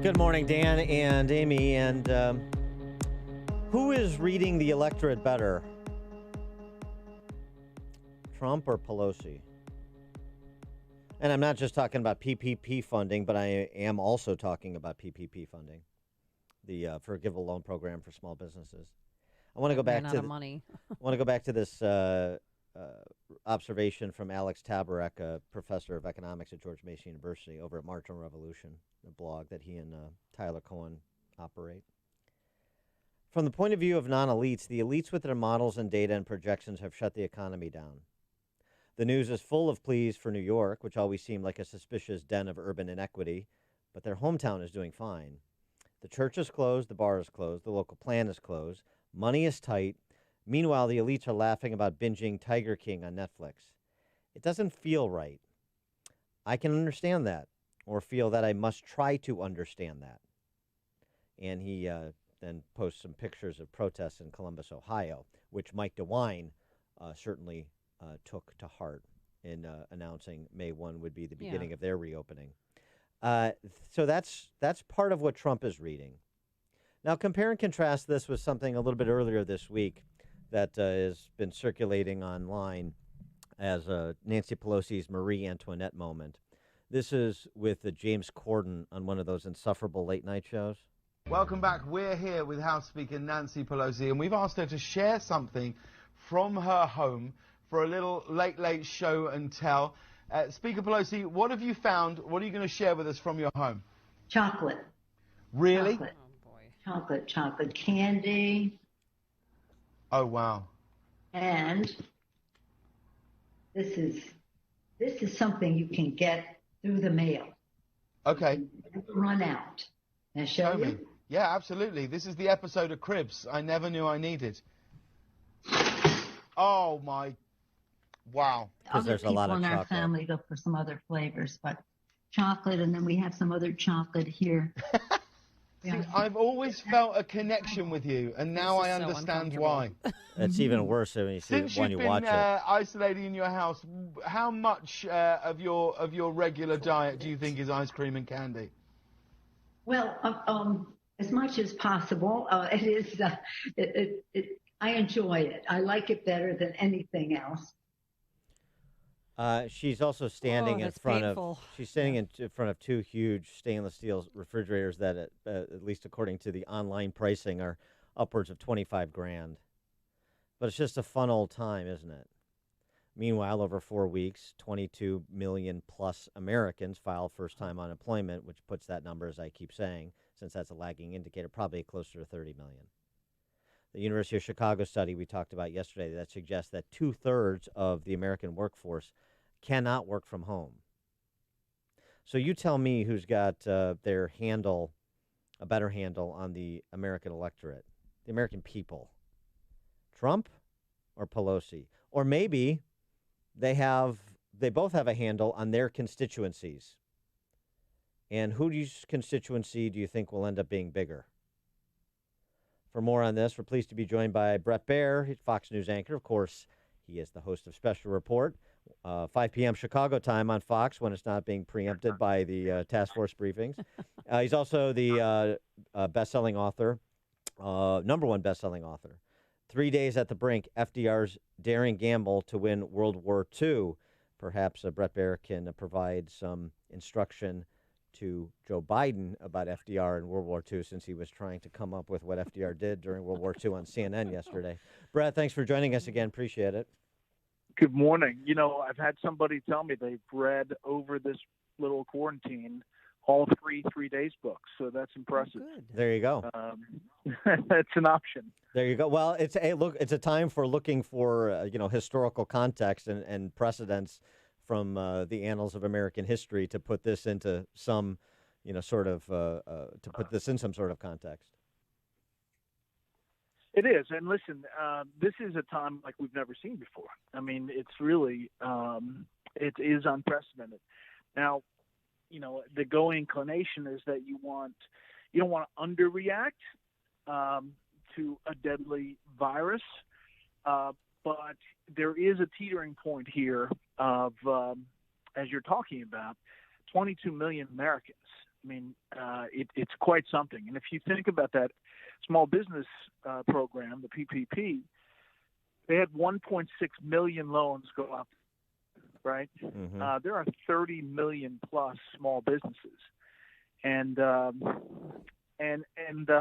Good morning, Dan and Amy. And who is reading the electorate better, Trump or Pelosi? And I'm not just talking about PPP funding, but I am also talking about PPP funding, the forgivable loan program for small businesses. I want to go back Ran out to of money. I want to go back to this observation from Alex Tabarek, a professor of economics at George Mason University, over at March on Revolution, a blog that he and Tyler Cohen operate. From the point of view of non-elites, the elites with their models and data and projections have shut the economy down. The news is full of pleas for New York, which always seemed like a suspicious den of urban inequity, but their hometown is doing fine. The church is closed, the bar is closed, the local plan is closed, money is tight. Meanwhile, the elites are laughing about binging Tiger King on Netflix. It doesn't feel right. I can understand that, or feel that I must try to understand that. And he then posts some pictures of protests in Columbus, Ohio, which Mike DeWine certainly took to heart in announcing May 1 would be the beginning of their reopening. So that's part of what Trump is reading. Now, compare and contrast this with something a little bit earlier this week that has been circulating online as Nancy Pelosi's Marie Antoinette moment. This is with James Corden on one of those insufferable late-night shows. Welcome back. We're here with House Speaker Nancy Pelosi, and we've asked her to share something from her home for a little late show and tell. Speaker Pelosi, what have you found? What are you going to share with us from your home? Chocolate. Really? Chocolate. Oh, boy. Chocolate candy. Oh, wow. And this is something you can get through the mail. Okay. Never run out. Can I show Show you? me. Yeah, absolutely. This is the episode of Cribs I never knew I needed. Oh, my. Wow. Because Other there's a people lot of in our chocolate. family go for some other flavors, but chocolate, and then we have some other chocolate here. See, I've always felt a connection with you, and now This I is so understand why. uncomfortable. It's even worse when you see Since when you've you been watch it. isolating in your house, how much of your regular diet do you think is ice cream and candy? Well, as much as possible. It is. I enjoy it. I like it better than anything else. She's also standing in that's front painful. of. She's standing in front of two huge stainless steel refrigerators that, at least according to the online pricing, are upwards of $25,000. But it's just a fun old time, isn't it? Meanwhile, over 4 weeks, 22 million plus Americans filed first-time unemployment, which puts that number, as I keep saying, since that's a lagging indicator, probably closer to 30 million. The University of Chicago study we talked about yesterday that suggests that 2/3 of the American workforce cannot work from home. So you tell me who's got their handle, a better handle on the American electorate, the American people, Trump or Pelosi? Or maybe they both have a handle on their constituencies. And whose constituency do you think will end up being bigger? For more on this, we're pleased to be joined by Bret Baier, Fox News anchor. Of course, he is the host of Special Report, 5 p.m. Chicago time on Fox when it's not being preempted by the task force briefings. He's also the best-selling author, number one best-selling author. 3 Days at the Brink, FDR's Daring Gamble to Win World War II. Perhaps Bret Baier can provide some instruction to Joe Biden about FDR and World War II, since he was trying to come up with what FDR did during World War II on CNN yesterday. Bret, thanks for joining us again. Appreciate it. Good morning. You know, I've had somebody tell me they've read over this little quarantine all three days books, so that's impressive. Good. There you go. That's an option. There you go. Well, it's a time for looking for historical context and precedents from the annals of American history to put this into some to put this in some sort of context. It is, and listen, this is a time like we've never seen before. I mean, it's really it is unprecedented. Now, you know, the going inclination is that you don't want to underreact to a deadly virus, but there is a teetering point here of, as you're talking about, 22 million Americans I mean, it's quite something. And if you think about that small business program, the PPP, they had 1.6 million loans go out, right? Mm-hmm. There are 30 million plus small businesses, and the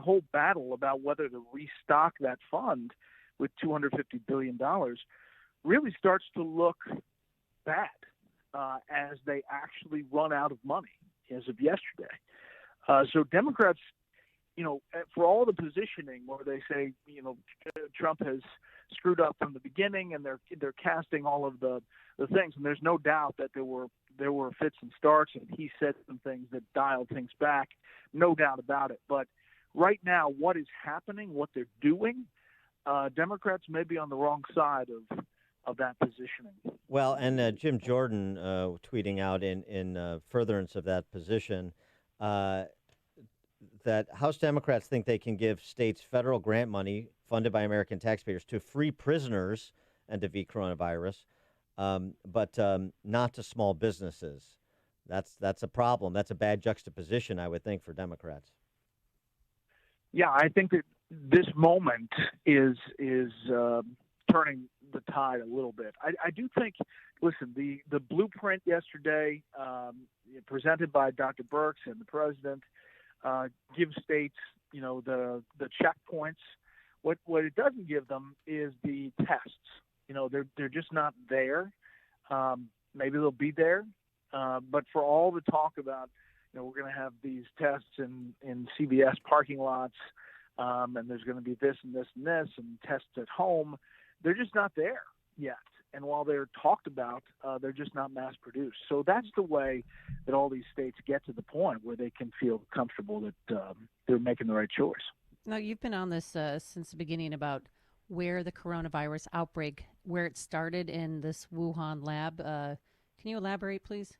whole battle about whether to restock that fund with $250 billion really starts to look bad as they actually run out of money as of yesterday. So Democrats, for all the positioning where they say, Trump has screwed up from the beginning, and they're casting all of the things, and there's no doubt that there were fits and starts, and he said some things that dialed things back, no doubt about it. But right now, what is happening, what they're doing, Democrats may be on the wrong side of that positioning. Well, and Jim Jordan tweeting out in furtherance of that position that House Democrats think they can give states federal grant money funded by American taxpayers to free prisoners and defeat coronavirus, but not to small businesses. That's a problem. That's a bad juxtaposition, I would think, for Democrats. Yeah, I think that this moment is turning the tide a little bit. I do think, listen, the blueprint yesterday presented by Dr. Birx and the president gives states, the checkpoints. What it doesn't give them is the tests. They're just not there. Maybe they'll be there, but for all the talk about, we're going to have these tests in CVS parking lots, and there's going to be this and this and this, and tests at home, they're just not there yet. And while they're talked about, they're just not mass produced. So that's the way that all these states get to the point where they can feel comfortable that they're making the right choice. Now, you've been on this since the beginning about where the coronavirus outbreak, where it started in this Wuhan lab. Can you elaborate, please?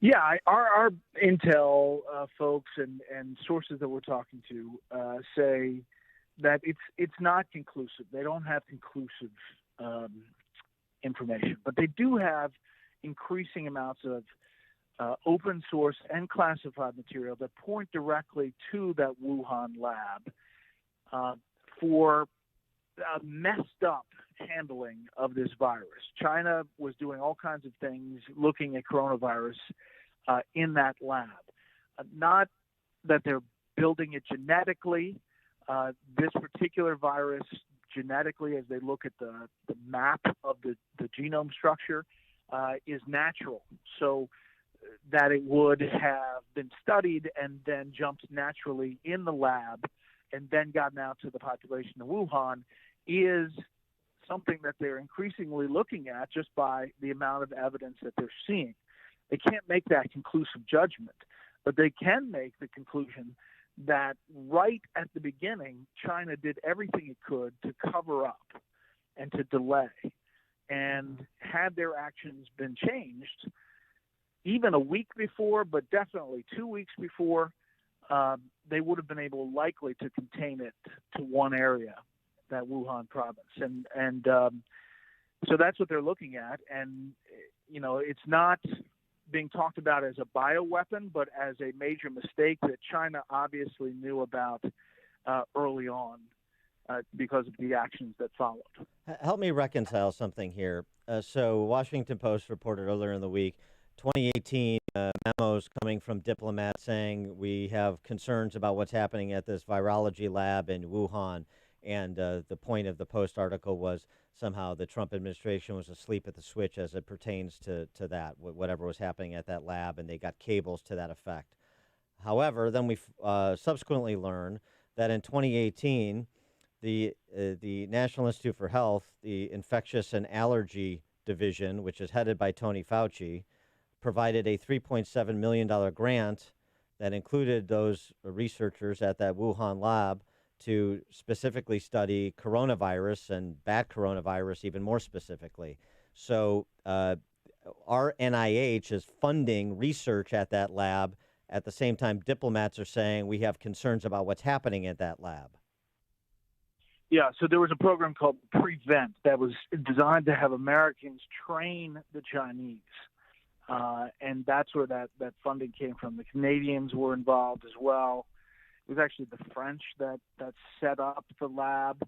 Yeah, our intel folks and sources that we're talking to say that it's not conclusive. They don't have conclusive information, but they do have increasing amounts of open source and classified material that point directly to that Wuhan lab for messed up handling of this virus. China was doing all kinds of things looking at coronavirus in that lab. Not that they're building it genetically. This particular virus, genetically, as they look at the map of the genome structure, is natural. So that it would have been studied and then jumped naturally in the lab and then gotten out to the population of Wuhan is something that they're increasingly looking at just by the amount of evidence that they're seeing. They can't make that conclusive judgment, but they can make the conclusion that right at the beginning, China did everything it could to cover up and to delay. And had their actions been changed, even a week before, but definitely 2 weeks before, they would have been able likely to contain it to one area, that Wuhan province. And so that's what they're looking at. And, it's not being talked about as a bioweapon, but as a major mistake that China obviously knew about early on because of the actions that followed. Help me reconcile something here. So Washington Post reported earlier in the week, 2018 memos coming from diplomats saying we have concerns about what's happening at this virology lab in Wuhan. And the point of the Post article was somehow the Trump administration was asleep at the switch as it pertains to that, whatever was happening at that lab, and they got cables to that effect. However, then we subsequently learned that in 2018, the National Institute for Health, the Infectious and Allergy Division, which is headed by Tony Fauci, provided a $3.7 million grant that included those researchers at that Wuhan lab to specifically study coronavirus and bat coronavirus even more specifically. So our NIH is funding research at that lab. At the same time, diplomats are saying we have concerns about what's happening at that lab. Yeah, so there was a program called Prevent that was designed to have Americans train the Chinese And that's where that funding came from. The Canadians were involved as well. It was actually the French that set up the lab,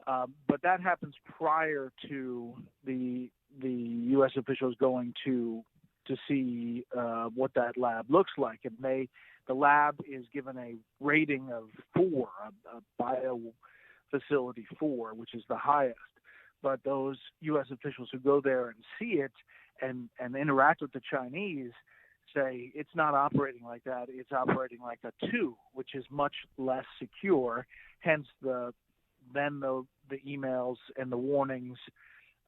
but that happens prior to the U.S. officials going to see what that lab looks like, and the lab is given a rating of 4, a bio facility 4, which is the highest. But those U.S. officials who go there and see it and interact with the Chinese say it's not operating like that. It's operating like a 2, which is much less secure. Hence the emails and the warnings,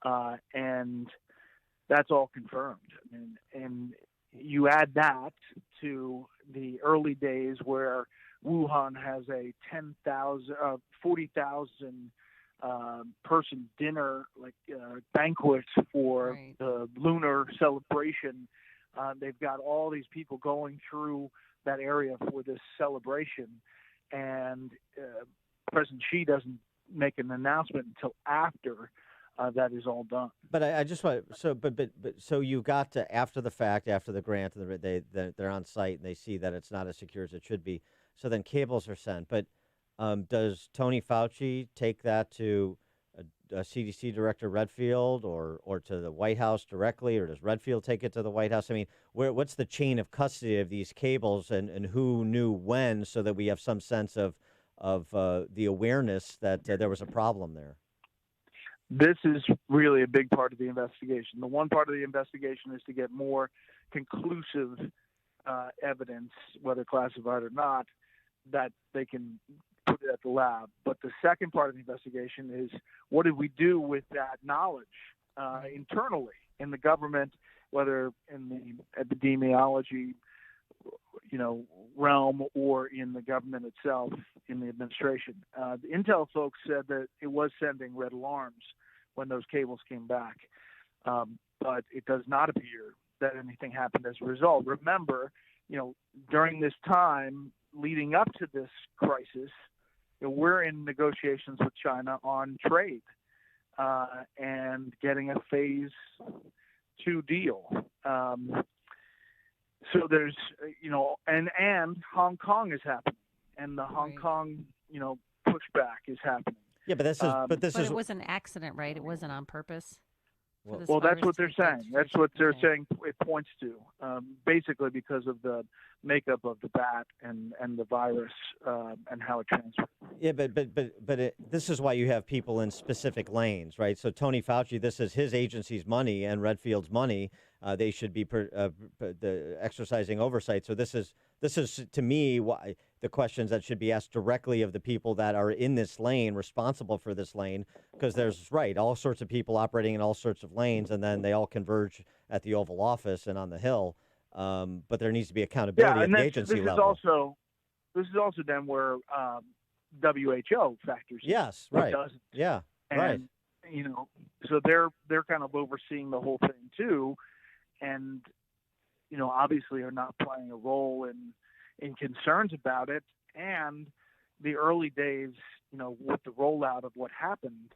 and that's all confirmed. And you add that to the early days where Wuhan has a 40,000 person dinner, banquet for Right. the lunar celebration. They've got all these people going through that area for this celebration, and President Xi doesn't make an announcement until after that is all done. But I just want so you got to after the fact, after the grant, and they're on site and they see that it's not as secure as it should be. So then cables are sent. But does Tony Fauci take that to a CDC director Redfield or to the White House directly, or does Redfield take it to the White House? I mean, what's the chain of custody of these cables, and who knew when, so that we have some sense of the awareness that there was a problem there? This is really a big part of the investigation. The one part of the investigation is to get more conclusive evidence, whether classified or not, that they can put it at the lab. But the second part of the investigation is, what did we do with that knowledge internally in the government, whether in the epidemiology realm or in the government itself, in the administration. The Intel folks said that it was sending red alarms when those cables came back, but it does not appear that anything happened as a result. Remember, during this time leading up to this crisis, we're in negotiations with China on trade and getting a phase 2 deal. So there's, and Hong Kong is happening, and the Hong Kong, pushback is happening. Yeah, but It was an accident, right? It wasn't on purpose. Well, that's what they're saying. That's what they're saying. It points to, basically because of the makeup of the bat and the virus and how it transfers. Yeah, but this is why you have people in specific lanes, right? So Tony Fauci, this is his agency's money and Redfield's money. They should be exercising oversight. So this is to me why the questions that should be asked directly of the people that are in this lane, responsible for this lane, because there's all sorts of people operating in all sorts of lanes, and then they all converge at the Oval Office and on the Hill. But there needs to be accountability at the agency level. This is also then where WHO factors in. Yes, right. Yeah, and, right. So they're kind of overseeing the whole thing too, and obviously are not playing a role in concerns about it. And the early days, with the rollout of what happened,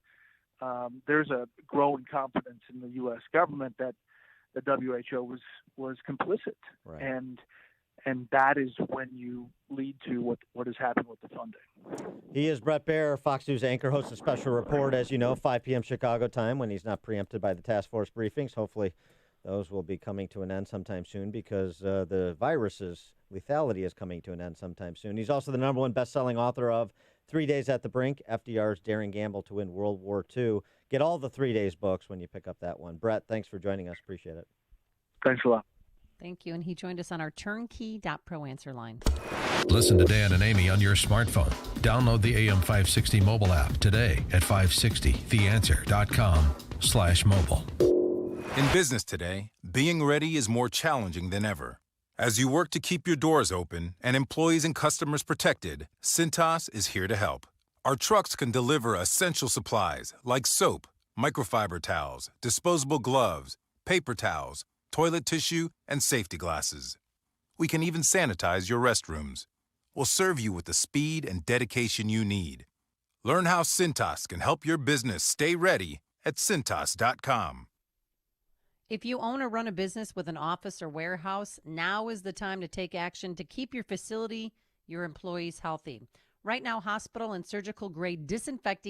there's a growing confidence in the U.S. government that the WHO was complicit, right. and that is when you lead to what has happened with the funding. He is Bret Baier, Fox News anchor, hosts a special report, as you know, 5 p.m. Chicago time, when he's not preempted by the task force briefings. Hopefully those will be coming to an end sometime soon, because the virus's lethality is coming to an end sometime soon. He's also the #1 best-selling author of 3 Days at the Brink, FDR's Daring Gamble to Win World War II. Get all the 3 Days books when you pick up that one. Bret, thanks for joining us. Appreciate it. Thanks a lot. Thank you. And he joined us on our turnkey.pro answer line. Listen to Dan and Amy on your smartphone. Download the AM560 mobile app today at 560theanswer.com/mobile. In business today, being ready is more challenging than ever. As you work to keep your doors open and employees and customers protected, Cintas is here to help. Our trucks can deliver essential supplies like soap, microfiber towels, disposable gloves, paper towels, toilet tissue, and safety glasses. We can even sanitize your restrooms. We'll serve you with the speed and dedication you need. Learn how Cintas can help your business stay ready at Cintas.com. If you own or run a business with an office or warehouse, now is the time to take action to keep your facility, your employees healthy. Right now, hospital and surgical grade disinfecting